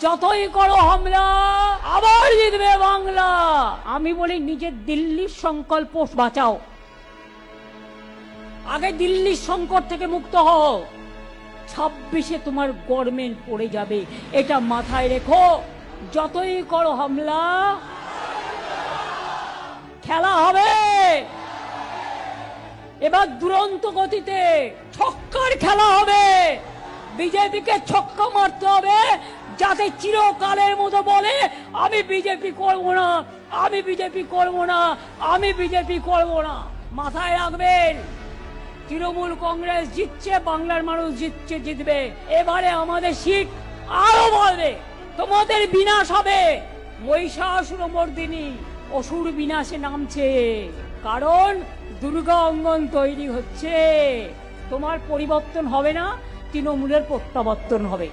যতই করো হামলা আবার জিতবে বাংলা। আমি বলি নিজের দিল্লির সংকল্প বাঁচাও, আগে দিল্লির সংকট থেকে মুক্ত হও। 26-এ তোমার গভর্নমেন্ট পড়ে যাবে, এটা মাথায় রেখো। যতই করো হামলা, খেলা হবে এবার দুরন্ত গতিতে, ছক্কার খেলা হবে। বিজেপিকে ছক্কা মারতে হবে, যাতে চিরকালের মতো বলে আমি বিজেপি করব না, আমি বিজেপি করব না, আমি বিজেপি করব না। মাথায় রাখবেন, তৃণমূল কংগ্রেস জিতছে, বাংলার মানুষ জিতছে, জিতবে। এবারে আমাদের সিট আরো বাড়বে, তোমাদের বিনাশ হবে। মহিষাসুরমর্দিনী অসুর বিনাশে নামছে, কারণ দুর্গা অঙ্গন তৈরি হচ্ছে। তোমার পরিবর্তন হবে না, তৃণমূলের প্রত্যাবর্তন হবে।